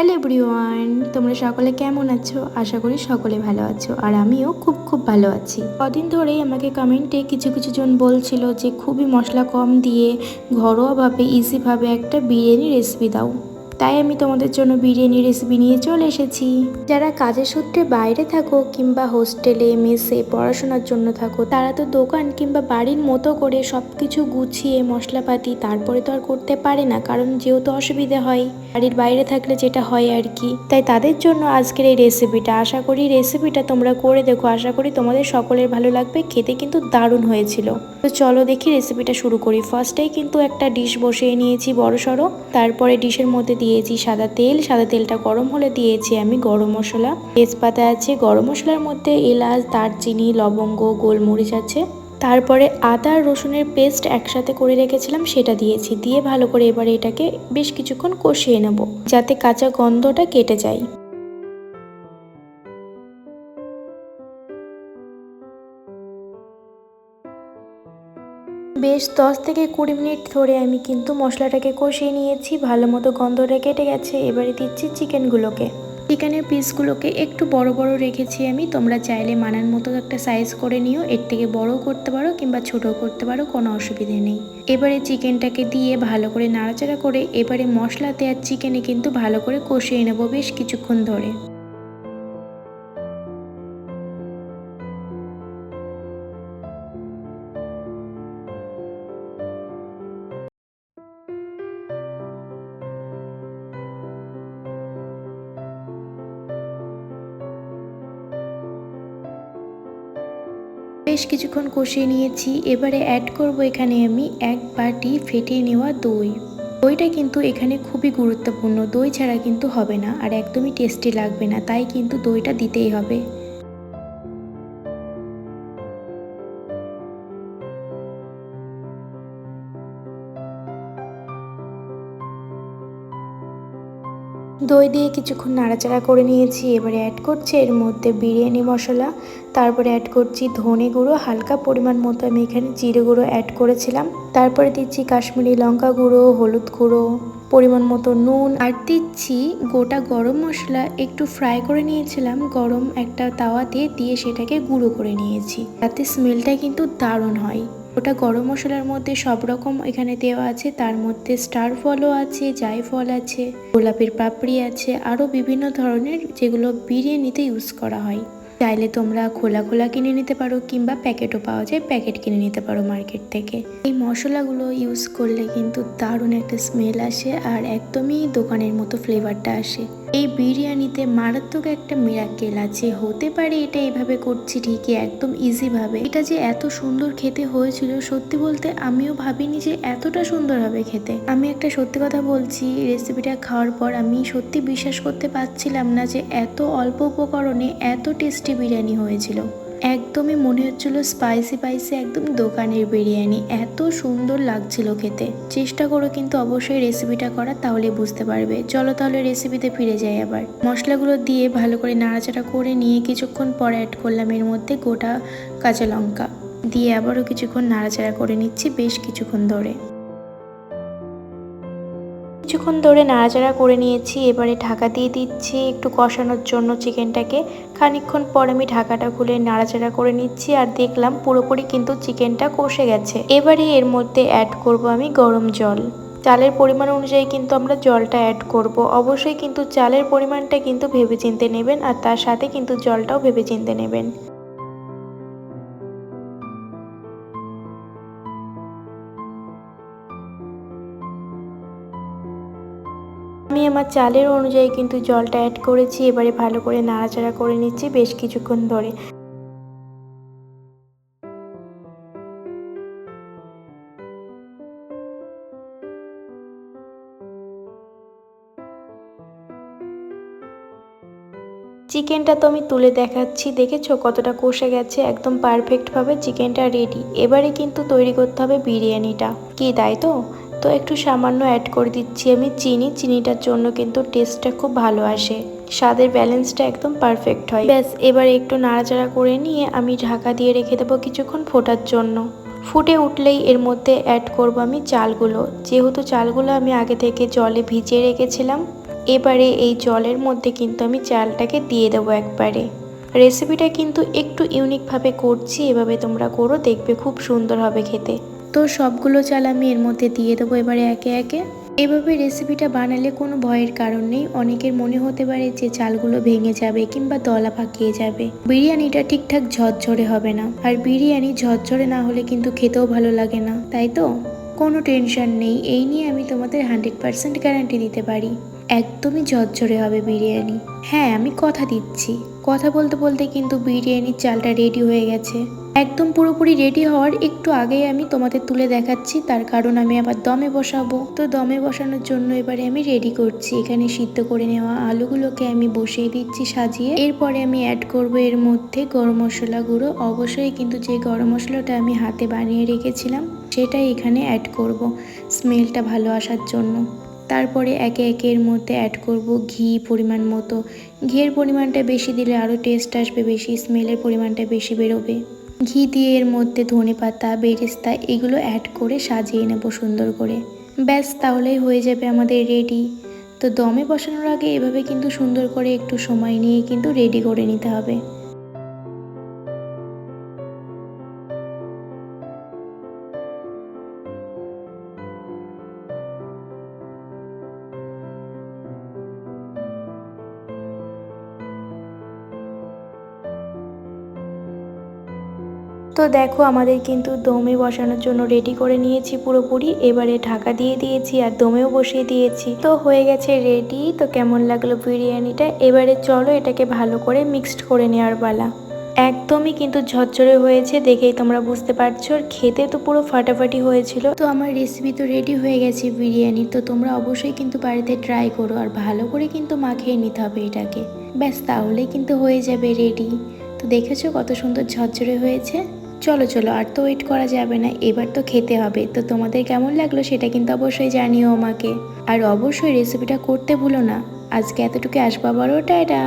Hello everyone, তোমরা সকলে কেমন আছো? আশা করি সকলে ভালো আছো আর আমিও খুব ভালো আছি। কদিন ধরেই আমাকে কমেন্টে কিছু জন বলছিল যে খুবই মশলা কম দিয়ে ঘরোয়াভাবে ইজিভাবে একটা বিরিয়ানি রেসিপি দাও। তাই আমি তোমাদের জন্য বিরিয়ানি রেসিপি নিয়ে চলে এসেছি। যারা কাজের সূত্রে বাইরে থাকো কিংবা হোস্টেলে মেসে পড়াশোনার জন্য থাকো, তারা তো দোকান কিংবা বাড়ির মতো করে সব কিছু গুছিয়ে মশলাপাতি তারপরে তো আর করতে পারে না, কারণ যেহেতু অসুবিধা হয় বাড়ির বাইরে থাকলে যেটা হয় আর কি। তাই তাদের জন্য আজকের এই রেসিপিটা, আশা করি রেসিপিটা তোমরা করে দেখো, আশা করি তোমাদের সকলের ভালো লাগবে। খেতে কিন্তু দারুণ হয়েছিল। তো চলো দেখি রেসিপিটা শুরু করি। ফার্স্টেই কিন্তু একটা ডিশ বসিয়ে নিয়েছি বড় সড়ো। তারপরে ডিশের মধ্যে দিয়েছি সাদা তেল। সাদা তেলটা গরম হলে দিয়েছি আমি গরম মশলা, তেজপাতা আছে, গরম মশলার মধ্যে এলাচ, দারচিনি, লবঙ্গ, গোলমরিচ আছে। তারপরে আদা রসুনের পেস্ট একসাথে করে রেখেছিলাম, সেটা দিয়েছি। দিয়ে ভালো করে এবারে এটাকে বেশ কিছুক্ষণ কষিয়ে নেব, যাতে কাঁচা গন্ধটা কেটে যায়। বেশ 10 থেকে 20 মিনিট ধরে আমি কিন্তু মশলাটাকে কষিয়ে নিয়েছি, ভালো মতো গন্ধটা কেটে গেছে। এবারে দিচ্ছি চিকেনের পিসগুলোকে একটু বড় বড় রেখেছি আমি। তোমরা চাইলে মানার মতো একটা সাইজ করে নিও, এর থেকে বড় করতে পারো কিংবা ছোট করতে পারো, কোনো অসুবিধে নেই। এবারে চিকেনটাকে দিয়ে ভালো করে নাড়াচাড়া করে এবারে মশলাতে আর চিকেনে কিন্তু ভালো করে কষিয়ে নেবো বেশ কিছুক্ষণ ধরে। বেশ কিছুক্ষণ কষিয়ে নিয়েছি। এবারে অ্যাড করব এখানে আমি 1 বাটি ফেটিয়ে নেওয়া দই। দইটা কিন্তু এখানে খুবই গুরুত্বপূর্ণ, দই ছাড়া কিন্তু হবে না আর একদমই টেস্টি লাগবে না, তাই কিন্তু দইটা দিতেই হবে। দই দিয়ে কিছুক্ষণ নাড়াচাড়া করে নিয়েছি। এবারে অ্যাড করছি এর মধ্যে বিরিয়ানি মশলা, তারপরে অ্যাড করছি ধনে গুঁড়ো, হালকা পরিমাণ মতো আমি এখানে জিরে গুঁড়ো অ্যাড করেছিলাম। তারপরে দিচ্ছি কাশ্মীরি লঙ্কা গুঁড়ো, হলুদ গুঁড়ো, পরিমাণ মতো নুন, আর দিচ্ছি গোটা গরম মশলা। একটু ফ্রাই করে নিয়েছিলাম গরম একটা তাওয়াতে, দিয়ে সেটাকে গুঁড়ো করে নিয়েছি, তাতে স্মেলটা কিন্তু দারুণ হয়। ওটা গরম মশলার মধ্যে সব রকম এখানে দেওয়া আছে, তার মধ্যে স্টার ফলও আছে, জায়ফল আছে, গোলাপের পাপড়ি আছে, আরও বিভিন্ন ধরনের, যেগুলো বিরিয়ানিতে ইউজ করা হয়। চাইলে তোমরা খোলা কিনে নিতে পারো কিংবা প্যাকেটও পাওয়া যায়, প্যাকেট কিনে নিতে পারো মার্কেট থেকে। এই মশলাগুলো ইউজ করলে কিন্তু দারুণ একটা স্মেল আসে আর একদমই দোকানের মতো ফ্লেভারটা আসে। এই বিরিয়ানিতে মারাত্মক একটা মিরাকেল আছে। হতে পারে এটা এইভাবে করছি ঠিকই, একদম ইজিভাবে। এটা যে এত সুন্দর খেতে হয়েছিল, সত্যি বলতে আমিও ভাবিনি যে এতটা সুন্দর হবে খেতে। আমি একটা সত্যি কথা বলছি, রেসিপিটা খাওয়ার পর আমি সত্যি বিশ্বাস করতে পারছিলাম না যে এত অল্প উপকরণে এত টেস্টি বিরিয়ানি হয়েছিল। একদমই মনে হচ্ছিল স্পাইসি একদম দোকানের বিরিয়ানি, এত সুন্দর লাগছিল খেতে। চেষ্টা করো কিন্তু অবশ্যই রেসিপিটা করা, তাহলে বুঝতে পারবে। চলো তাহলে রেসিপিতে ফিরে যাই। আবার মশলাগুলো দিয়ে ভালো করে নাড়াচাড়া করে নিয়ে কিছুক্ষণ পর অ্যাড করলাম এর মধ্যে গোটা কাঁচা লঙ্কা, দিয়ে আবারও কিছুক্ষণ নাড়াচাড়া করে নিচ্ছি বেশ কিছুক্ষণ ধরে। কিছুক্ষণ ধরে নাড়াচাড়া করে নিয়েছি। এবারে ঢাকা দিয়ে দিচ্ছি একটু কষানোর জন্য চিকেনটাকে। খানিকক্ষণ পর আমি ঢাকাটা খুলে নাড়াচাড়া করে নিচ্ছি আর দেখলাম পুরোপুরি কিন্তু চিকেনটা কষে গেছে। এবারে এর মধ্যে অ্যাড করব আমি গরম জল। চালের পরিমাণ অনুযায়ী কিন্তু আমরা জলটা অ্যাড করব। অবশ্যই কিন্তু চালের পরিমাণটা কিন্তু ভেবেচিন্তে নেবেন আর তার সাথে কিন্তু জলটাও ভেবেচিন্তে নেবেন। আমি আমার চালের অনুযায়ী কিন্তু জলটা অ্যাড করেছি। এবারে ভালো করে নাড়াচাড়া করে নিচ্ছি বেশ কিছুক্ষণ ধরে। চিকেনটা তো আমি তুলে দেখাচ্ছি, দেখেছো কতটা কষে গেছে, একদম পারফেক্টভাবে চিকেনটা রেডি। এবারে কিন্তু তৈরি করতে হবে বিরিয়ানিটা, কি তাই তো? তো একটু সামান্য অ্যাড করে দিচ্ছি আমি চিনিটার জন্য কিন্তু টেস্টটা খুব ভালো আসে, স্বাদের ব্যালেন্সটা একদম পারফেক্ট হয়। ব্যাস, এবারে একটু নাড়াচাড়া করে নিয়ে আমি ঢাকা দিয়ে রেখে দেবো কিছুক্ষণ ফোটার জন্য। ফুটে উঠলেই এর মধ্যে অ্যাড করব আমি চালগুলো। যেহেতু চালগুলো আমি আগে থেকে জলে ভিজিয়ে রেখেছিলাম, এবারে এই জলের মধ্যে কিন্তু আমি চালটাকে দিয়ে দেবো একবারে। রেসিপিটা কিন্তু একটু ইউনিকভাবে করছি, এভাবে তোমরা করো, দেখবে খুব সুন্দর হবে খেতে। তো সবগুলো চাল আমি এর মধ্যে দিয়ে দেবো এবারে একে একে। এভাবে রেসিপিটা বানালে কোনো ভয়ের কারণ নেই। অনেকের মনে হতে পারে যে চালগুলো ভেঙে যাবে কিংবা দলা পাকিয়ে যাবে, বিরিয়ানিটা ঠিকঠাক ঝরঝরে হবে না। আর বিরিয়ানি ঝরঝরে না হলে কিন্তু খেতেও ভালো লাগে না, তাই তো? কোনো টেনশন নেই, এই নিয়ে আমি তোমাদের 100% গ্যারান্টি দিতে পারি, একদমই ঝরঝরে হবে বিরিয়ানি। হ্যাঁ, আমি কথা দিচ্ছি। কথা বলতে বলতে কিন্তু বিরিয়ানির চালটা রেডি হয়ে গেছে। একদম পুরোপুরি রেডি হওয়ার একটু আগেই আমি তোমাদের তুলে দেখাচ্ছি, তার কারণ আমি আবার দমে বসাবো। তো দমে বসানোর জন্য এবারে আমি রেডি করছি। এখানে সিদ্ধ করে নেওয়া আলুগুলোকে আমি বসিয়ে দিচ্ছি সাজিয়ে। এরপরে আমি অ্যাড করব এর মধ্যে গরম মশলা গুঁড়ো। অবশ্যই কিন্তু যে গরম মশলাটা আমি হাতে বানিয়ে রেখেছিলাম সেটাই এখানে অ্যাড করব, স্মেলটা ভালো আসার জন্য। তারপরে একে একে এর মধ্যে অ্যাড করব ঘি পরিমাণ মতো। ঘিয়ের পরিমাণটা বেশি দিলে আরও টেস্ট আসবে বেশি, স্মেলের পরিমাণটা বেশি বেরোবে। ঘি দিয়ে এর মধ্যে ধনেপাতা, বেরেস্তা এগুলো অ্যাড করে সাজিয়ে নেব সুন্দর করে। ব্যাস, তাহলেই হয়ে যাবে আমাদের রেডি। তো দমে বসানোর আগে এভাবে কিন্তু সুন্দর করে একটু সময় নিয়ে কিন্তু রেডি করে নিতে হবে। তো দেখো, আমাদের কিন্তু দমে বসানোর জন্য রেডি করে নিয়েছি পুরোপুরি। এবারে ঢাকা দিয়ে দিয়েছি আর দমেও বসিয়ে দিয়েছি। তো হয়ে গেছে রেডি। তো কেমন লাগলো বিরিয়ানিটা? এবারে চলো এটাকে ভালো করে মিক্সড করে নেওয়ার পালা। একদমই কিন্তু ঝরঝরে হয়েছে, দেখেই তোমরা বুঝতে পারছো। খেতে তো পুরো ফাটাফাটি হয়েছিল। তো আমার রেসিপি তো রেডি হয়ে গেছে বিরিয়ানি। তো তোমরা অবশ্যই কিন্তু বাড়িতে ট্রাই করো, আর ভালো করে কিন্তু মাখিয়ে নিতে হবে এটাকে। ব্যাস, তাহলেই কিন্তু হয়ে যাবে রেডি। তো দেখেছো কত সুন্দর ঝরঝরে হয়েছে। চলো চলো, আর তো ওয়েট করা যাবে না, এবার তো খেতে হবে। তো তোমাদের কেমন লাগলো সেটা কিন্তু অবশ্যই জানিও আমাকে। আর অবশ্যই রেসিপিটা করতে ভুলো না। আজকে এতটুকু, আসবো আবারও, টাটা।